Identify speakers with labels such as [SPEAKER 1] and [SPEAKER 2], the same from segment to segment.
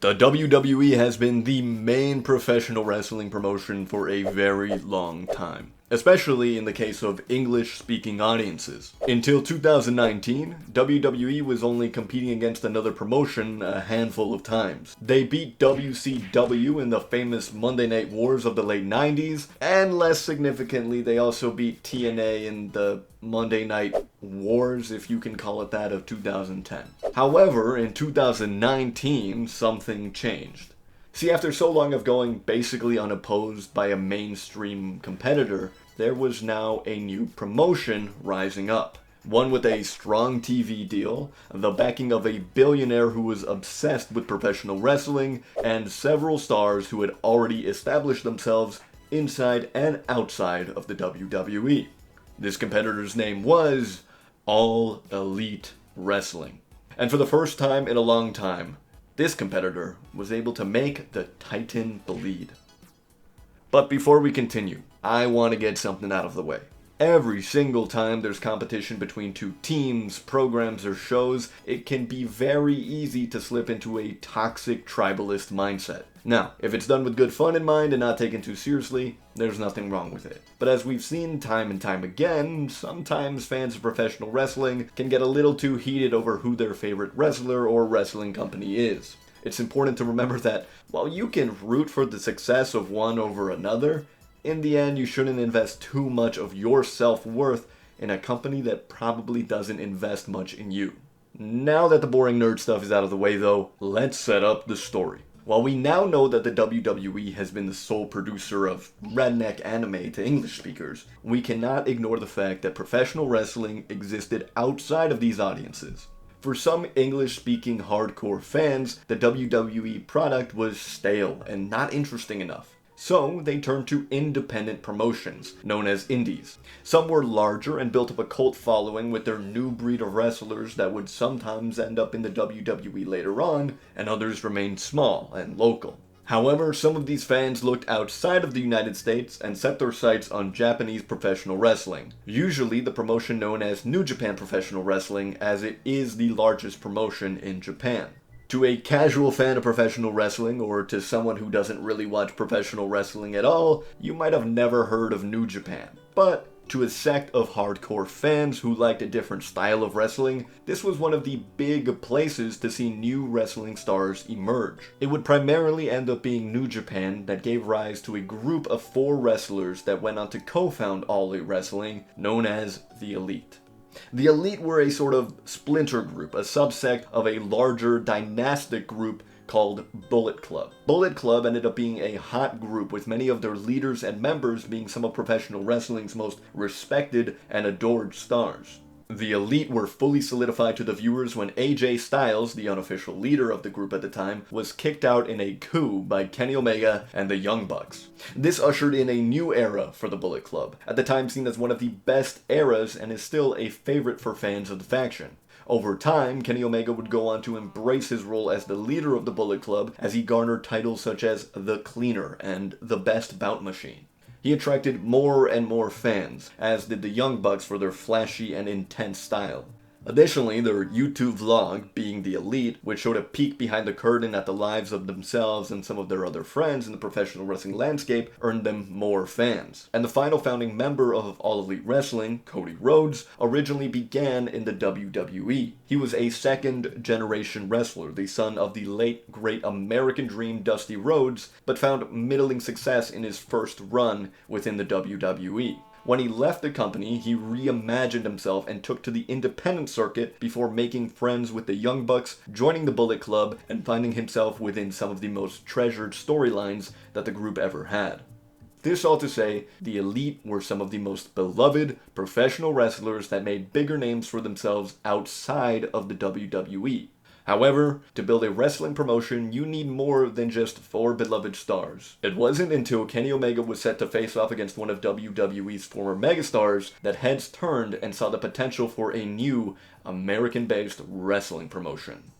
[SPEAKER 1] The WWE has been the main professional wrestling promotion for a very long time, especially in the case of English-speaking audiences. Until 2019, WWE was only competing against another promotion a handful of times. They beat WCW in the famous Monday Night Wars of the late 90s, and less significantly, they also beat TNA in the Monday Night Wars, if you can call it that, of 2010. However, in 2019, something changed. See, after so long of going basically unopposed by a mainstream competitor, there was now a new promotion rising up. One with a strong TV deal, the backing of a billionaire who was obsessed with professional wrestling, and several stars who had already established themselves inside and outside of the WWE. This competitor's name was All Elite Wrestling. And for the first time in a long time, this competitor was able to make the Titan bleed. But before we continue, I want to get something out of the way. Every single time there's competition between two teams, programs, or shows, it can be very easy to slip into a toxic tribalist mindset. Now, if it's done with good fun in mind and not taken too seriously, there's nothing wrong with it. But as we've seen time and time again, sometimes fans of professional wrestling can get a little too heated over who their favorite wrestler or wrestling company is. It's important to remember that while you can root for the success of one over another, in the end, you shouldn't invest too much of your self-worth in a company that probably doesn't invest much in you. Now that the boring nerd stuff is out of the way though, let's set up the story. While we now know that the WWE has been the sole producer of redneck anime to English speakers, we cannot ignore the fact that professional wrestling existed outside of these audiences. For some English-speaking hardcore fans, the WWE product was stale and not interesting enough. So they turned to independent promotions, known as indies. Some were larger and built up a cult following with their new breed of wrestlers that would sometimes end up in the WWE later on, and others remained small and local. However, some of these fans looked outside of the United States and set their sights on Japanese professional wrestling, usually the promotion known as New Japan Professional Wrestling, as it is the largest promotion in Japan. To a casual fan of professional wrestling, or to someone who doesn't really watch professional wrestling at all, you might have never heard of New Japan. But to a sect of hardcore fans who liked a different style of wrestling, this was one of the big places to see new wrestling stars emerge. It would primarily end up being New Japan that gave rise to a group of 4 wrestlers that went on to co-found All Elite Wrestling, known as the Elite. The Elite were a sort of splinter group, a subsect of a larger dynastic group called Bullet Club. Bullet Club ended up being a hot group, with many of their leaders and members being some of professional wrestling's most respected and adored stars. The Elite were fully solidified to the viewers when AJ Styles, the unofficial leader of the group at the time, was kicked out in a coup by Kenny Omega and the Young Bucks. This ushered in a new era for the Bullet Club, at the time seen as one of the best eras and is still a favorite for fans of the faction. Over time, Kenny Omega would go on to embrace his role as the leader of the Bullet Club as he garnered titles such as The Cleaner and The Best Bout Machine. He attracted more and more fans, as did the Young Bucks for their flashy and intense style. Additionally, their YouTube vlog, Being the Elite, which showed a peek behind the curtain at the lives of themselves and some of their other friends in the professional wrestling landscape, earned them more fans. And the final founding member of All Elite Wrestling, Cody Rhodes, originally began in the WWE. He was a second-generation wrestler, the son of the late great American Dream Dusty Rhodes, but found middling success in his first run within the WWE. When he left the company, he reimagined himself and took to the independent circuit before making friends with the Young Bucks, joining the Bullet Club, and finding himself within some of the most treasured storylines that the group ever had. This all to say, the Elite were some of the most beloved professional wrestlers that made bigger names for themselves outside of the WWE. However, to build a wrestling promotion, you need more than just 4 beloved stars. It wasn't until Kenny Omega was set to face off against one of WWE's former megastars that heads turned and saw the potential for a new, American-based wrestling promotion.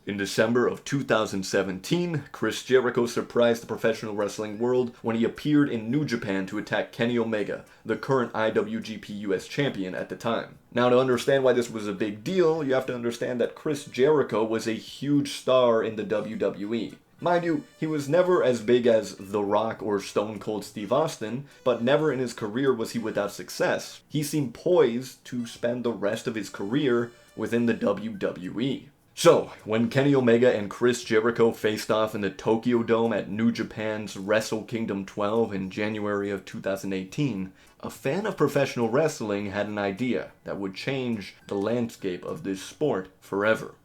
[SPEAKER 1] In December of 2017, Chris Jericho surprised the professional wrestling world when he appeared in New Japan to attack Kenny Omega, the current IWGP US champion at the time. Now, to understand why this was a big deal, you have to understand that Chris Jericho was a huge star in the WWE. Mind you, he was never as big as The Rock or Stone Cold Steve Austin, but never in his career was he without success. He seemed poised to spend the rest of his career within the WWE. So, when Kenny Omega and Chris Jericho faced off in the Tokyo Dome at New Japan's Wrestle Kingdom 12 in January of 2018, a fan of professional wrestling had an idea that would change the landscape of this sport forever.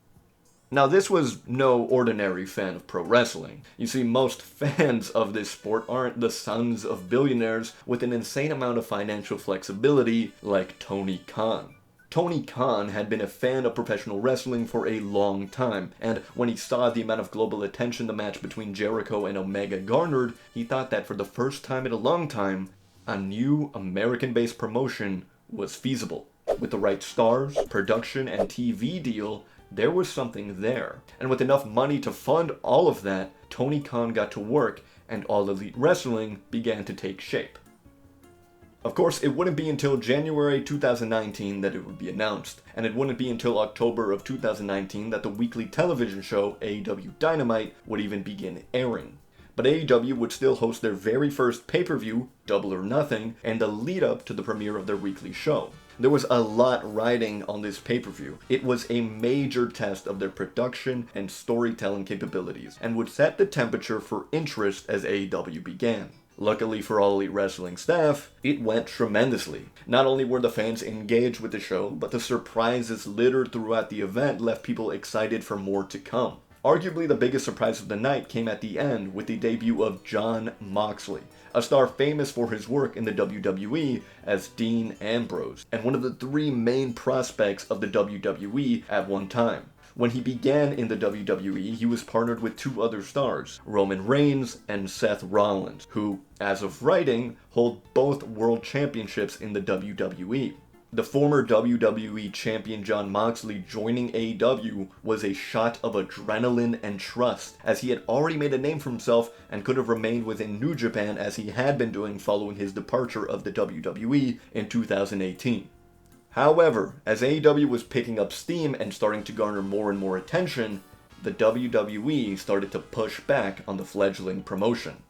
[SPEAKER 1] Now, this was no ordinary fan of pro wrestling. You see, most fans of this sport aren't the sons of billionaires with an insane amount of financial flexibility like Tony Khan. Tony Khan had been a fan of professional wrestling for a long time, and when he saw the amount of global attention the match between Jericho and Omega garnered, he thought that for the first time in a long time, a new American-based promotion was feasible. With the right stars, production, and TV deal, there was something there. And with enough money to fund all of that, Tony Khan got to work, and All Elite Wrestling began to take shape. Of course, it wouldn't be until January 2019 that it would be announced, and it wouldn't be until October of 2019 that the weekly television show AEW Dynamite would even begin airing. But AEW would still host their very first pay-per-view, Double or Nothing, and the lead-up to the premiere of their weekly show. There was a lot riding on this pay-per-view. It was a major test of their production and storytelling capabilities, and would set the temperature for interest as AEW began. Luckily for All Elite Wrestling staff, it went tremendously. Not only were the fans engaged with the show, but the surprises littered throughout the event left people excited for more to come. Arguably the biggest surprise of the night came at the end with the debut of Jon Moxley, a star famous for his work in the WWE as Dean Ambrose, and one of the three main prospects of the WWE at one time. When he began in the WWE, he was partnered with two other stars, Roman Reigns and Seth Rollins, who, as of writing, hold both world championships in the WWE. The former WWE champion Jon Moxley joining AEW was a shot of adrenaline and trust, as he had already made a name for himself and could have remained within New Japan as he had been doing following his departure of the WWE in 2018. However, as AEW was picking up steam and starting to garner more and more attention, the WWE started to push back on the fledgling promotion.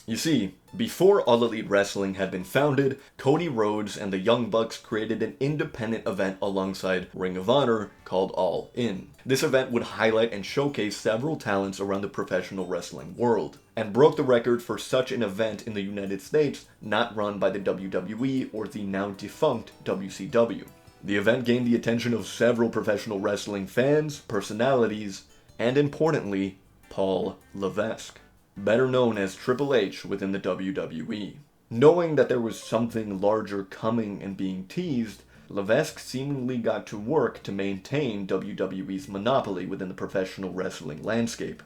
[SPEAKER 1] You see, before All Elite Wrestling had been founded, Cody Rhodes and the Young Bucks created an independent event alongside Ring of Honor called All In. This event would highlight and showcase several talents around the professional wrestling world, and broke the record for such an event in the United States not run by the WWE or the now defunct WCW. The event gained the attention of several professional wrestling fans, personalities, and importantly, Paul Levesque, better known as Triple H within the WWE. Knowing that there was something larger coming and being teased, Levesque seemingly got to work to maintain WWE's monopoly within the professional wrestling landscape.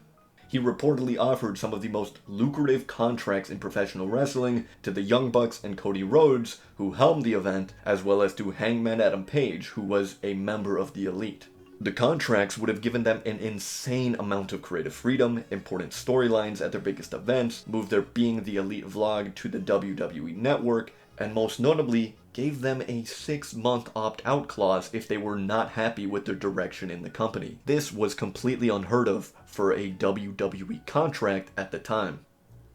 [SPEAKER 1] He reportedly offered some of the most lucrative contracts in professional wrestling to the Young Bucks and Cody Rhodes, who helmed the event, as well as to Hangman Adam Page, who was a member of the Elite. The contracts would have given them an insane amount of creative freedom, important storylines at their biggest events, moved their Being the Elite vlog to the WWE Network, and most notably, gave them a 6-month opt-out clause if they were not happy with their direction in the company. This was completely unheard of for a WWE contract at the time.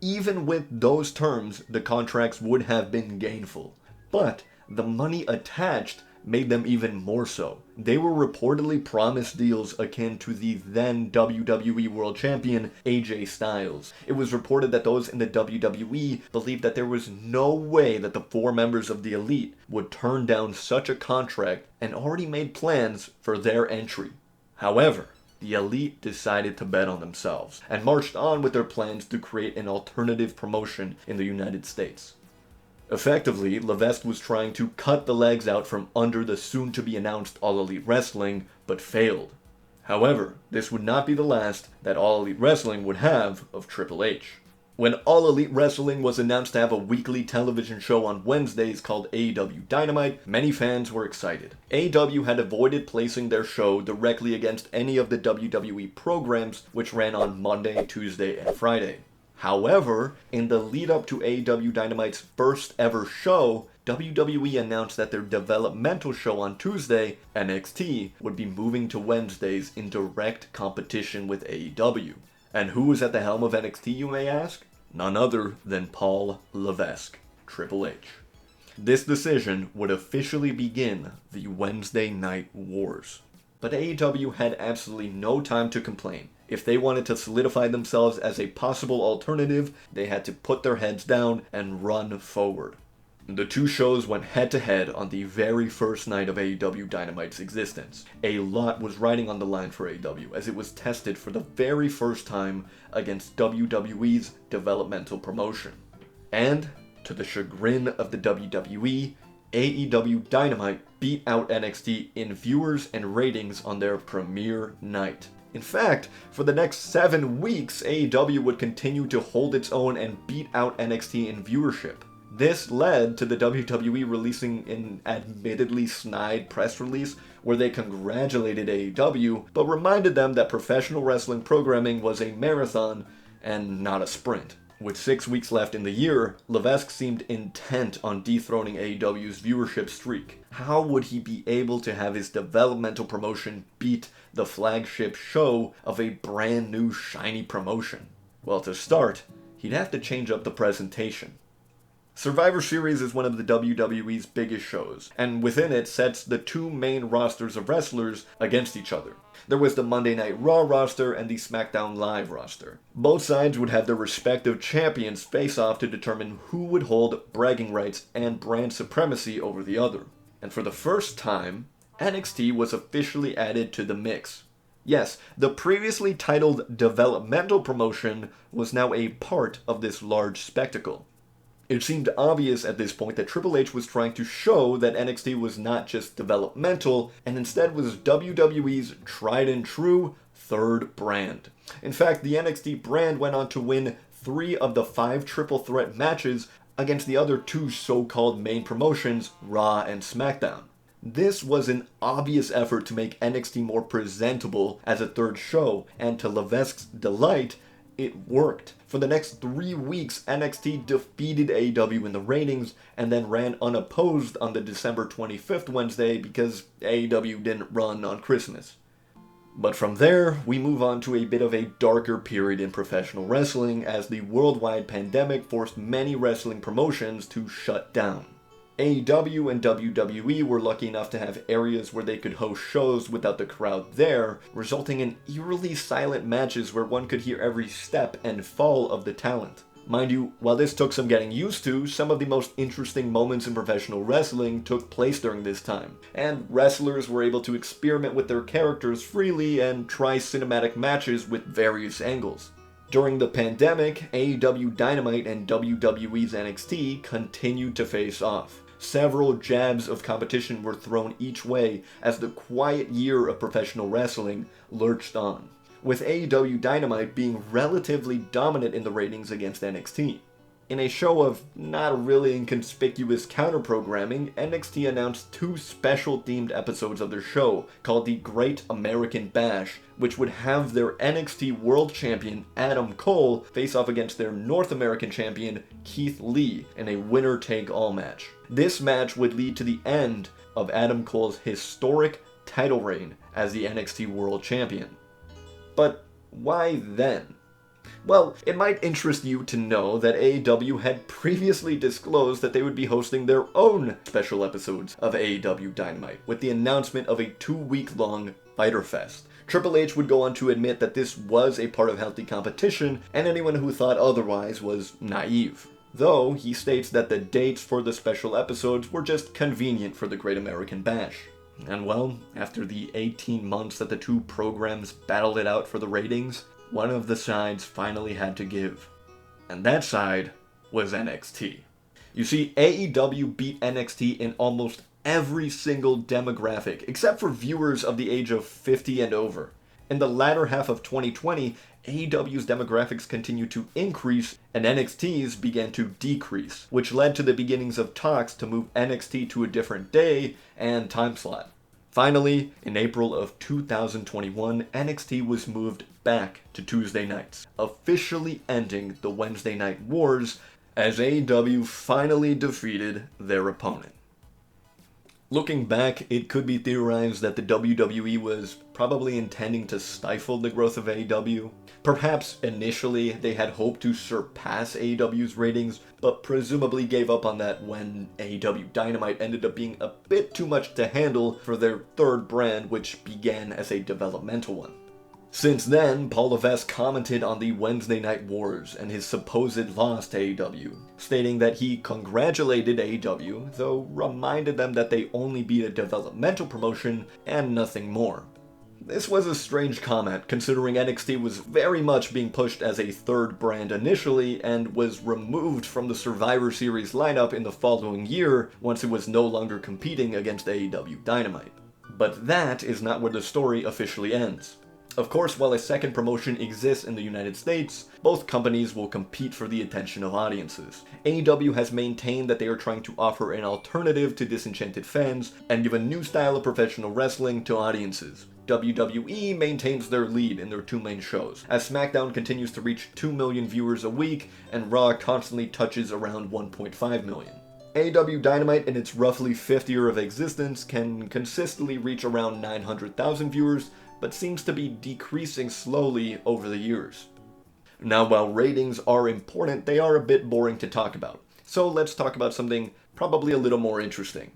[SPEAKER 1] Even with those terms, the contracts would have been gainful, but the money attached made them even more so. They were reportedly promised deals akin to the then WWE World Champion AJ Styles. It was reported that those in the WWE believed that there was no way that the 4 members of the Elite would turn down such a contract and already made plans for their entry. However, the Elite decided to bet on themselves and marched on with their plans to create an alternative promotion in the United States. Effectively, Levesque was trying to cut the legs out from under the soon-to-be-announced All Elite Wrestling, but failed. However, this would not be the last that All Elite Wrestling would have of Triple H. When All Elite Wrestling was announced to have a weekly television show on Wednesdays called AEW Dynamite, many fans were excited. AEW had avoided placing their show directly against any of the WWE programs which ran on Monday, Tuesday, and Friday. However, in the lead up to AEW Dynamite's first ever show, WWE announced that their developmental show on Tuesday, NXT, would be moving to Wednesdays in direct competition with AEW. And who was at the helm of NXT, you may ask? None other than Paul Levesque, Triple H. This decision would officially begin the Wednesday Night Wars. But AEW had absolutely no time to complain. If they wanted to solidify themselves as a possible alternative, they had to put their heads down and run forward. The two shows went head-to-head on the very first night of AEW Dynamite's existence. A lot was riding on the line for AEW as it was tested for the very first time against WWE's developmental promotion. And, to the chagrin of the WWE, AEW Dynamite beat out NXT in viewers and ratings on their premiere night. In fact, for the next 7 weeks, AEW would continue to hold its own and beat out NXT in viewership. This led to the WWE releasing an admittedly snide press release where they congratulated AEW, but reminded them that professional wrestling programming was a marathon and not a sprint. With 6 weeks left in the year, Levesque seemed intent on dethroning AEW's viewership streak. How would he be able to have his developmental promotion beat the flagship show of a brand new shiny promotion? Well, to start, he'd have to change up the presentation. Survivor Series is one of the WWE's biggest shows, and within it sets the two main rosters of wrestlers against each other. There was the Monday Night Raw roster and the SmackDown Live roster. Both sides would have their respective champions face off to determine who would hold bragging rights and brand supremacy over the other. And for the first time, NXT was officially added to the mix. Yes, the previously titled developmental promotion was now a part of this large spectacle. It seemed obvious at this point that Triple H was trying to show that NXT was not just developmental, and instead was WWE's tried and true third brand. In fact, the NXT brand went on to win 3 of the 5 triple threat matches against the other 2 so-called main promotions, Raw and SmackDown. This was an obvious effort to make NXT more presentable as a third show, and to Levesque's delight, it worked. For the next 3 weeks, NXT defeated AEW in the ratings and then ran unopposed on the December 25th Wednesday because AEW didn't run on Christmas. But from there, we move on to a bit of a darker period in professional wrestling as the worldwide pandemic forced many wrestling promotions to shut down. AEW and WWE were lucky enough to have areas where they could host shows without the crowd there, resulting in eerily silent matches where one could hear every step and fall of the talent. Mind you, while this took some getting used to, some of the most interesting moments in professional wrestling took place during this time, and wrestlers were able to experiment with their characters freely and try cinematic matches with various angles. During the pandemic, AEW Dynamite and WWE's NXT continued to face off. Several jabs of competition were thrown each way as the quiet year of professional wrestling lurched on, with AEW Dynamite being relatively dominant in the ratings against NXT. In a show of not really inconspicuous counter-programming, NXT announced 2 special-themed episodes of their show, called the Great American Bash, which would have their NXT World Champion Adam Cole face off against their North American Champion Keith Lee in a winner-take-all match. This match would lead to the end of Adam Cole's historic title reign as the NXT World Champion. But why then? Well, it might interest you to know that AEW had previously disclosed that they would be hosting their own special episodes of AEW Dynamite, with the announcement of a 2-week-long Fyter Fest. Triple H would go on to admit that this was a part of healthy competition, and anyone who thought otherwise was naive. Though, he states that the dates for the special episodes were just convenient for the Great American Bash. And well, after the 18 months that the two programs battled it out for the ratings, one of the sides finally had to give. And that side was NXT. You see, AEW beat NXT in almost every single demographic, except for viewers of the age of 50 and over. In the latter half of 2020, AEW's demographics continued to increase and NXT's began to decrease, which led to the beginnings of talks to move NXT to a different day and time slot. Finally, in April of 2021, NXT was moved back to Tuesday nights, officially ending the Wednesday Night Wars as AEW finally defeated their opponent. Looking back, it could be theorized that the WWE was probably intending to stifle the growth of AEW. Perhaps initially they had hoped to surpass AEW's ratings, but presumably gave up on that when AEW Dynamite ended up being a bit too much to handle for their third brand, which began as a developmental one. Since then, Paul Levesque commented on the Wednesday Night Wars and his supposed loss to AEW, stating that he congratulated AEW, though reminded them that they only beat a developmental promotion and nothing more. This was a strange comment, considering NXT was very much being pushed as a third brand initially and was removed from the Survivor Series lineup in the following year once it was no longer competing against AEW Dynamite. But that is not where the story officially ends. Of course, while a second promotion exists in the United States, both companies will compete for the attention of audiences. AEW has maintained that they are trying to offer an alternative to disenchanted fans and give a new style of professional wrestling to audiences. WWE maintains their lead in their two main shows, as SmackDown continues to reach 2 million viewers a week and Raw constantly touches around 1.5 million. AEW Dynamite, in its roughly 5th year of existence, can consistently reach around 900,000 viewers, but seems to be decreasing slowly over the years. Now, while ratings are important, they are a bit boring to talk about. So let's talk about something probably a little more interesting.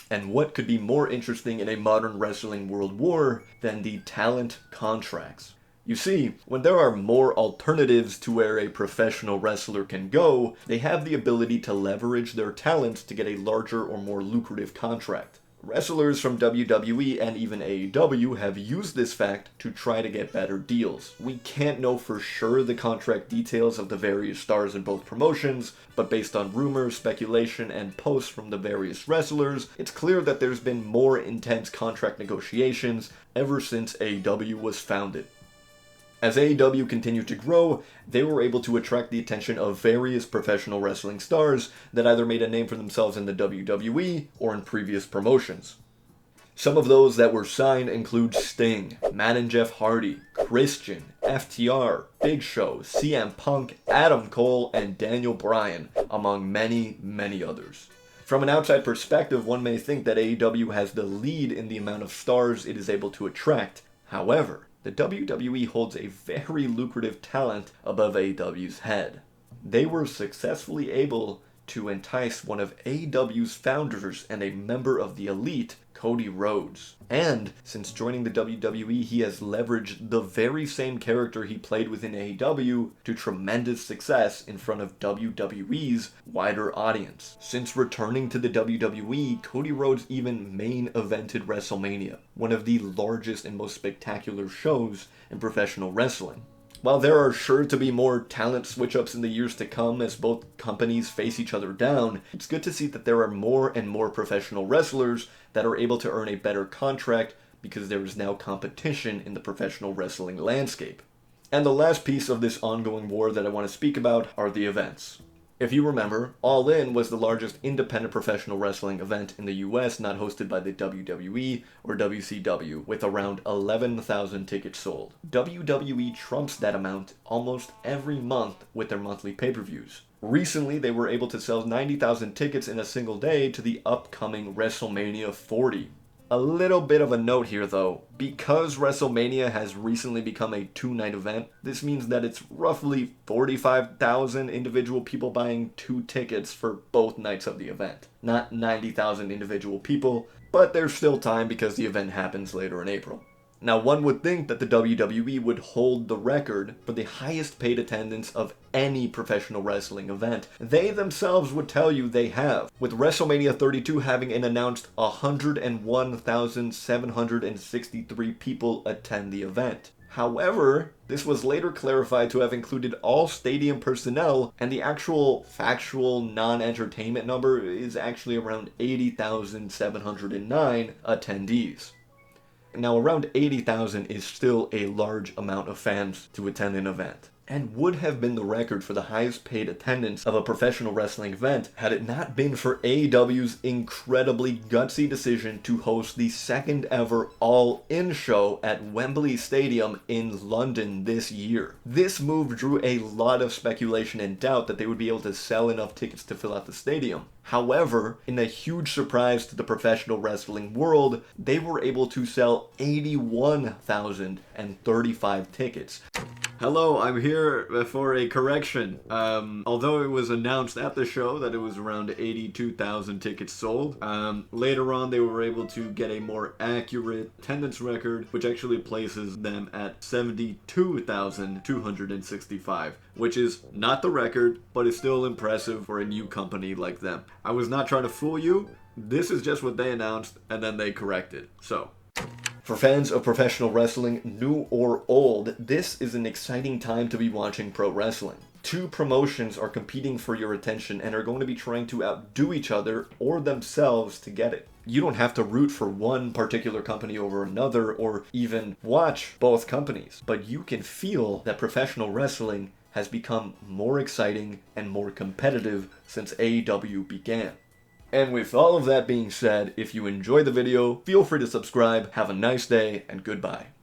[SPEAKER 1] And what could be more interesting in a modern wrestling world war than the talent contracts? You see, when there are more alternatives to where a professional wrestler can go, they have the ability to leverage their talents to get a larger or more lucrative contract. Wrestlers from WWE and even AEW have used this fact to try to get better deals. We can't know for sure the contract details of the various stars in both promotions, but based on rumors, speculation, and posts from the various wrestlers, it's clear that there's been more intense contract negotiations ever since AEW was founded. As AEW continued to grow, they were able to attract the attention of various professional wrestling stars that either made a name for themselves in the WWE or in previous promotions. Some of those that were signed include Sting, Matt and Jeff Hardy, Christian, FTR, Big Show, CM Punk, Adam Cole, and Daniel Bryan, among many, many others. From an outside perspective, one may think that AEW has the lead in the amount of stars it is able to attract. However, the WWE holds a very lucrative talent above AEW's head. They were successfully able to entice one of AEW's founders and a member of the Elite, Cody Rhodes. And since joining the WWE, he has leveraged the very same character he played within AEW to tremendous success in front of WWE's wider audience. Since returning to the WWE, Cody Rhodes even main evented WrestleMania, one of the largest and most spectacular shows in professional wrestling. While there are sure to be more talent switch-ups in the years to come as both companies face each other down, it's good to see that there are more and more professional wrestlers that are able to earn a better contract because there is now competition in the professional wrestling landscape. And the last piece of this ongoing war that I want to speak about are the events. If you remember, All In was the largest independent professional wrestling event in the US not hosted by the WWE or WCW, with around 11,000 tickets sold. WWE trumps that amount almost every month with their monthly pay-per-views. Recently, they were able to sell 90,000 tickets in a single day to the upcoming WrestleMania 40. A little bit of a note here though, because WrestleMania has recently become a 2-night event, this means that it's roughly 45,000 individual people buying 2 tickets for both nights of the event. Not 90,000 individual people, but there's still time because the event happens later in April. Now, one would think that the WWE would hold the record for the highest paid attendance of any professional wrestling event. They themselves would tell you they have, with WrestleMania 32 having an announced 101,763 people attend the event. However, this was later clarified to have included all stadium personnel, and the actual factual non-entertainment number is actually around 80,709 attendees. Now, around 80,000 is still a large amount of fans to attend an event, and would have been the record for the highest paid attendance of a professional wrestling event had it not been for AEW's incredibly gutsy decision to host the second ever all-in show at Wembley Stadium in London this year. This move drew a lot of speculation and doubt that they would be able to sell enough tickets to fill out the stadium. However, in a huge surprise to the professional wrestling world, they were able to sell 81,035 tickets. Hello, I'm here for a correction. Although it was announced at the show that it was around 82,000 tickets sold, later on they were able to get a more accurate attendance record, which actually places them at 72,265, which is not the record, but is still impressive for a new company like them. I was not trying to fool you. This is just what they announced, and then they corrected. So, for fans of professional wrestling, new or old, this is an exciting time to be watching pro wrestling. Two promotions are competing for your attention and are going to be trying to outdo each other or themselves to get it. You don't have to root for one particular company over another or even watch both companies, but you can feel that professional wrestling has become more exciting and more competitive since AEW began. And with all of that being said, if you enjoyed the video, feel free to subscribe, have a nice day, and goodbye.